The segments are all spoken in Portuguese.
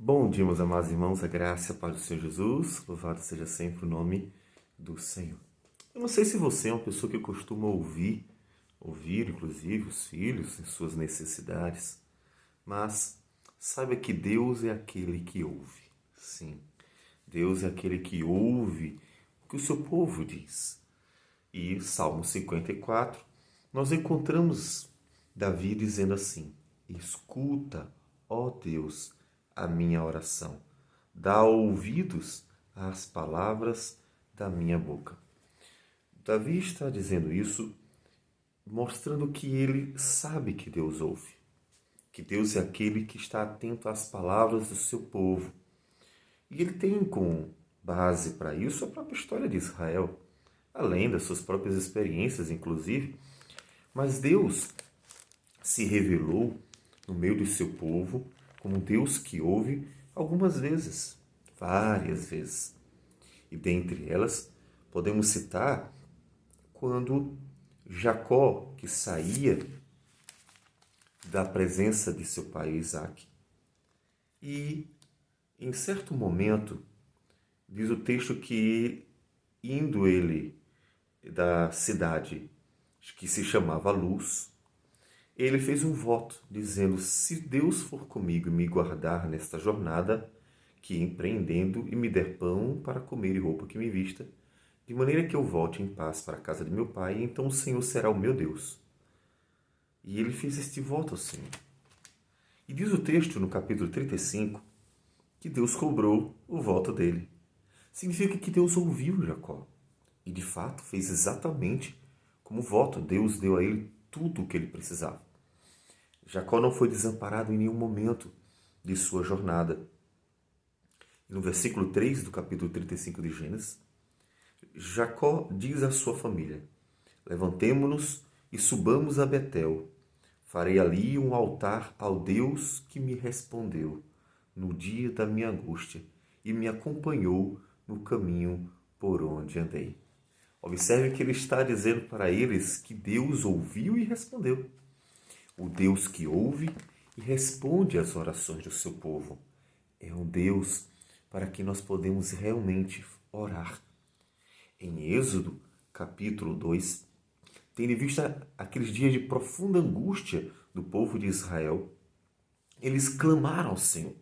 Bom dia, meus amados irmãos, a graça e a paz do Senhor Jesus, louvado seja sempre o nome do Senhor. Eu não sei se você é uma pessoa que costuma ouvir inclusive os filhos em suas necessidades, mas saiba que Deus é aquele que ouve. Sim, Deus é aquele que ouve o que o seu povo diz. E Salmo 54, nós encontramos Davi dizendo assim: escuta, ó Deus, a minha oração. Dá ouvidos às palavras da minha boca. Davi está dizendo isso, mostrando que ele sabe que Deus ouve, que Deus é aquele que está atento às palavras do seu povo. E ele tem como base para isso a própria história de Israel, além das suas próprias experiências, inclusive. Mas Deus se revelou no meio do seu povo como Deus que ouve algumas vezes, várias vezes. E dentre elas, podemos citar quando Jacó, que saía da presença de seu pai Isaque, e em certo momento, diz o texto que indo ele da cidade que se chamava Luz, ele fez um voto, dizendo: se Deus for comigo e me guardar nesta jornada, que empreendendo e me der pão para comer e roupa que me vista, de maneira que eu volte em paz para a casa de meu pai, então o Senhor será o meu Deus. E ele fez este voto ao Senhor. E diz o texto, no capítulo 35, que Deus cobrou o voto dele. Significa que Deus ouviu Jacó. E de fato fez exatamente como voto. Deus deu a ele tudo o que ele precisava. Jacó não foi desamparado em nenhum momento de sua jornada. E no versículo 3 do capítulo 35 de Gênesis, Jacó diz à sua família: levantemo-nos e subamos a Betel. Farei ali um altar ao Deus que me respondeu no dia da minha angústia e me acompanhou no caminho por onde andei. Observe que ele está dizendo para eles que Deus ouviu e respondeu. O Deus que ouve e responde às orações do seu povo. É um Deus para que nós podemos realmente orar. Em Êxodo, capítulo 2, tendo em vista aqueles dias de profunda angústia do povo de Israel, eles clamaram ao Senhor.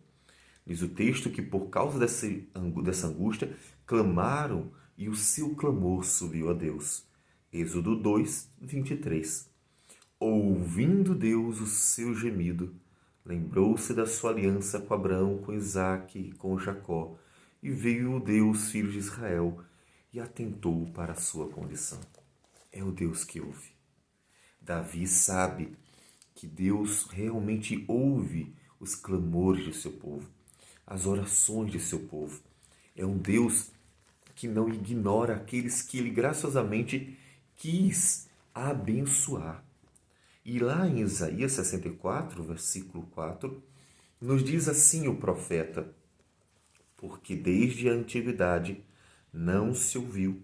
Diz o texto que por causa dessa angústia, clamaram e o seu clamor subiu a Deus. Êxodo 2, 23. Ouvindo Deus o seu gemido, lembrou-se da sua aliança com Abraão, com Isaque e com Jacó, e veio o Deus, filho de Israel, e atentou para a sua condição. É o Deus que ouve. Davi sabe que Deus realmente ouve os clamores de seu povo, as orações de seu povo. É um Deus que não ignora aqueles que ele graciosamente quis abençoar. E lá em Isaías 64, versículo 4, nos diz assim o profeta: porque desde a antiguidade não se ouviu,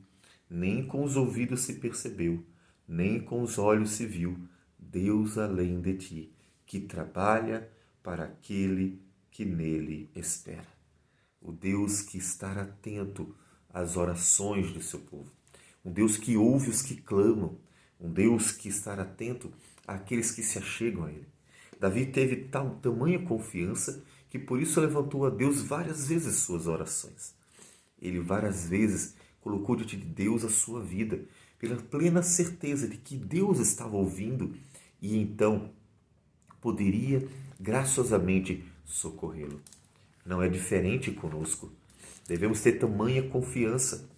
nem com os ouvidos se percebeu, nem com os olhos se viu, Deus além de ti, que trabalha para aquele que nele espera. O Deus que está atento às orações do seu povo. Um Deus que ouve os que clamam. Um Deus que está atento àqueles que se achegam a ele. Davi teve tamanha confiança que por isso levantou a Deus várias vezes suas orações. Ele várias vezes colocou diante de Deus a sua vida, pela plena certeza de que Deus estava ouvindo e então poderia graciosamente socorrê-lo. Não é diferente conosco. Devemos ter tamanha confiança.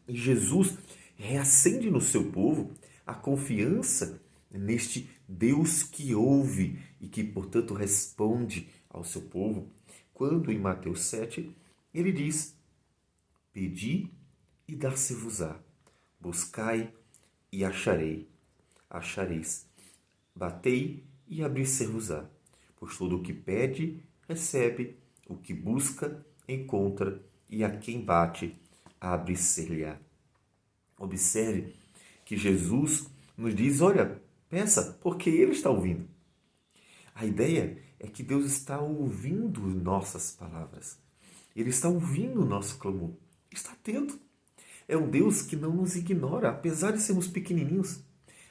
E Jesus reacende no seu povo a confiança neste Deus que ouve e que, portanto, responde ao seu povo. Quando em Mateus 7, ele diz: pedi e dar-se-vos-á, buscai e achareis, batei e abrir-se-vos-á, pois todo o que pede, recebe, o que busca, encontra, e a quem bate, abre-se-lhe-á. Observe que Jesus nos diz: olha, peça, porque Ele está ouvindo. A ideia é que Deus está ouvindo nossas palavras. Ele está ouvindo o nosso clamor. Está atento. É um Deus que não nos ignora, apesar de sermos pequenininhos,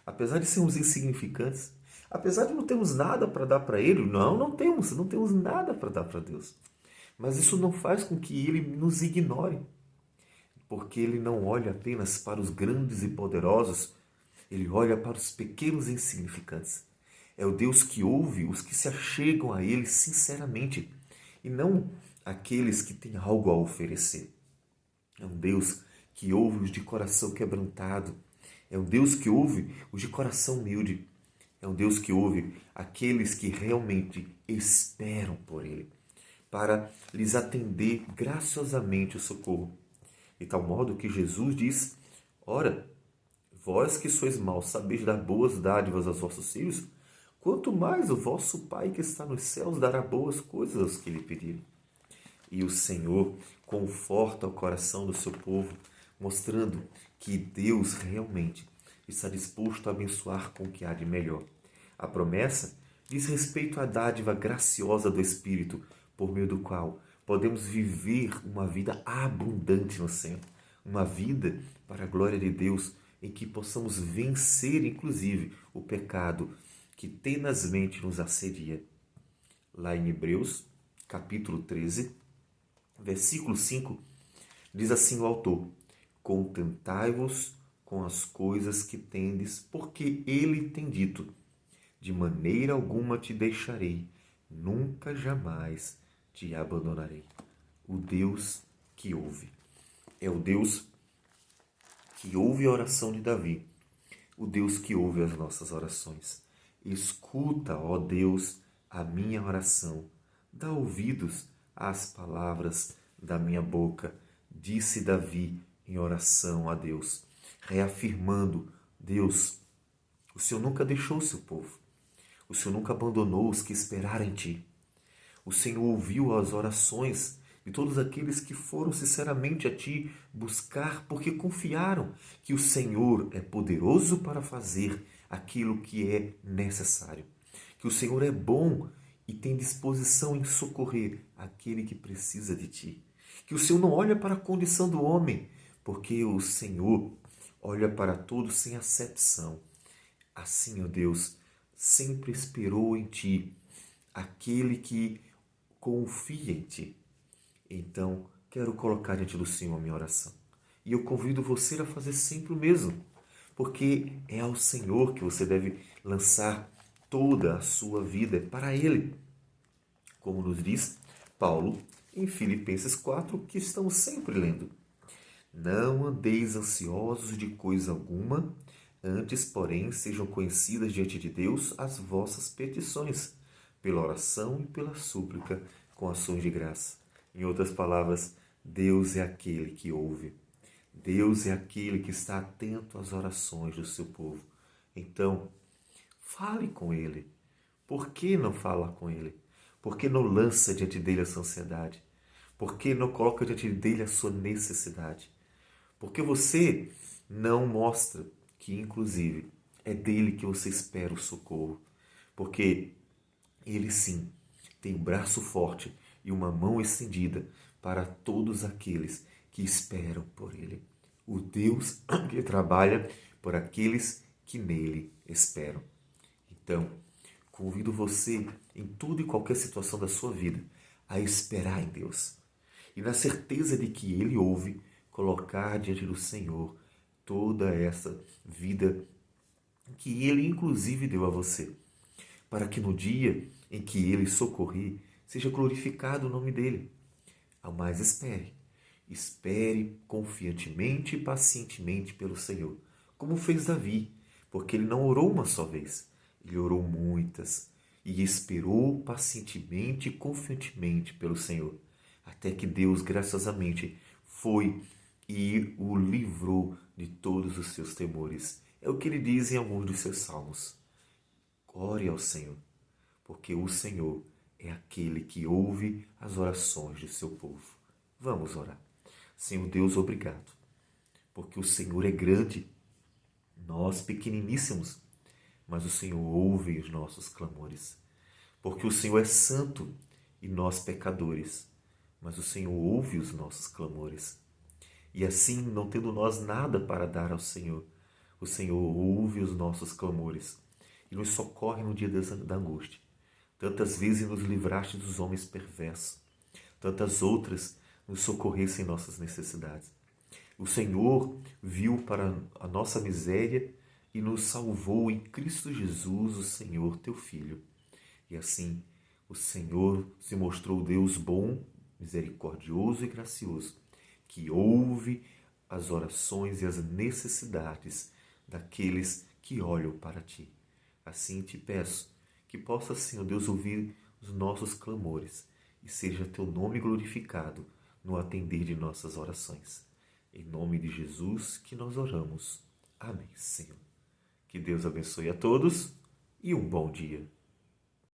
apesar de sermos insignificantes, apesar de não termos nada para dar para Ele. Não temos nada para dar para Deus. Mas isso não faz com que Ele nos ignore, porque Ele não olha apenas para os grandes e poderosos, Ele olha para os pequenos e insignificantes. É o Deus que ouve os que se achegam a Ele sinceramente e não aqueles que têm algo a oferecer. É um Deus que ouve os de coração quebrantado. É um Deus que ouve os de coração humilde. É um Deus que ouve aqueles que realmente esperam por Ele, para lhes atender graciosamente o socorro. De tal modo que Jesus diz: ora, vós que sois maus, sabeis dar boas dádivas aos vossos filhos, quanto mais o vosso Pai que está nos céus dará boas coisas aos que lhe pedirem. E o Senhor conforta o coração do seu povo, mostrando que Deus realmente está disposto a abençoar com o que há de melhor. A promessa diz respeito à dádiva graciosa do Espírito, por meio do qual podemos viver uma vida abundante no Senhor, uma vida para a glória de Deus, em que possamos vencer, inclusive, o pecado que tenazmente nos assedia. Lá em Hebreus, capítulo 13, versículo 5, diz assim o autor: contentai-vos com as coisas que tendes, porque ele tem dito: de maneira alguma te deixarei, nunca jamais te abandonarei. O Deus que ouve. É o Deus que ouve a oração de Davi, o Deus que ouve as nossas orações. Escuta, ó Deus, a minha oração, dá ouvidos às palavras da minha boca, disse Davi em oração a Deus, reafirmando: Deus, o Senhor nunca deixou o seu povo, o Senhor nunca abandonou os que esperaram em Ti. O Senhor ouviu as orações de todos aqueles que foram sinceramente a Ti buscar, porque confiaram que o Senhor é poderoso para fazer aquilo que é necessário. Que o Senhor é bom e tem disposição em socorrer aquele que precisa de Ti. Que o Senhor não olha para a condição do homem, porque o Senhor olha para todos sem acepção. Assim, ó Deus, sempre esperou em Ti aquele que confia em Ti. Então, quero colocar diante do Senhor a minha oração. E eu convido você a fazer sempre o mesmo, porque é ao Senhor que você deve lançar toda a sua vida, para Ele. Como nos diz Paulo em Filipenses 4, que estamos sempre lendo. Não andeis ansiosos de coisa alguma, antes, porém, sejam conhecidas diante de Deus as vossas petições, pela oração e pela súplica, com ações de graça. Em outras palavras, Deus é aquele que ouve. Deus é aquele que está atento às orações do seu povo. Então, fale com Ele. Por que não fala com Ele? Por que não lança diante dele a sua ansiedade? Por que não coloca diante dele a sua necessidade? Porque você não mostra que, inclusive, é dele que você espera o socorro. Porque ele sim tem um braço forte e uma mão estendida para todos aqueles que esperam por ele. O Deus que trabalha por aqueles que nele esperam. Então, convido você, em toda e qualquer situação da sua vida, a esperar em Deus. E na certeza de que Ele ouve, colocar diante do Senhor toda essa vida que Ele inclusive deu a você, para que no dia em que Ele socorrer, seja glorificado o nome dEle. Ao mais espere. Espere confiantemente e pacientemente pelo Senhor, como fez Davi, porque ele não orou uma só vez, ele orou muitas e esperou pacientemente e confiantemente pelo Senhor, até que Deus graciosamente foi e o livrou de todos os seus temores. É o que ele diz em alguns dos seus salmos. Ore ao Senhor, porque o Senhor é aquele que ouve as orações do seu povo. Vamos orar. Senhor Deus, obrigado, porque o Senhor é grande, nós pequeniníssimos, mas o Senhor ouve os nossos clamores. porque o Senhor é santo e nós pecadores, mas o Senhor ouve os nossos clamores. E assim, não tendo nós nada para dar ao Senhor, o Senhor ouve os nossos clamores e nos socorre no dia da angústia. Tantas vezes nos livraste dos homens perversos, tantas outras nos socorresse em nossas necessidades. O Senhor viu para a nossa miséria e nos salvou em Cristo Jesus, o Senhor, teu Filho. E assim, o Senhor se mostrou Deus bom, misericordioso e gracioso, que ouve as orações e as necessidades daqueles que olham para ti. Assim te peço que possa, Senhor Deus, ouvir os nossos clamores e seja teu nome glorificado no atender de nossas orações. Em nome de Jesus que nós oramos. Amém, Senhor. Que Deus abençoe a todos e um bom dia.